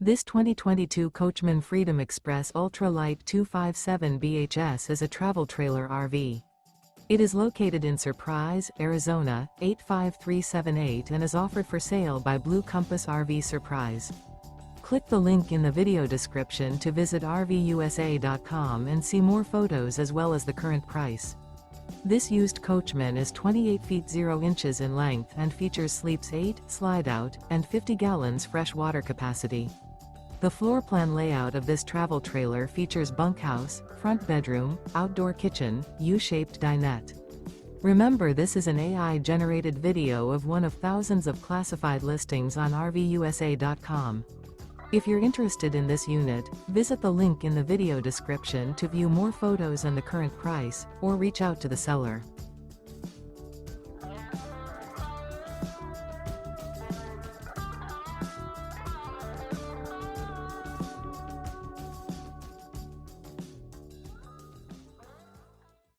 This 2022 Coachmen Freedom Express Ultra Lite 257 BHS is a travel trailer RV. It is located in Surprise, Arizona, 85378 and is offered for sale by Blue Compass RV Surprise. Click the link in the video description to visit RVUSA.com and see more photos as well as the current price. This used Coachman is 28 feet 0 inches in length and features sleeps 8, slide-out, and 50 gallons fresh water capacity. The floor plan layout of this travel trailer features bunkhouse, front bedroom, outdoor kitchen, U-shaped dinette. Remember, this is an AI-generated video of one of thousands of classified listings on RVUSA.com. If you're interested in this unit, visit the link in the video description to view more photos and the current price, or reach out to the seller.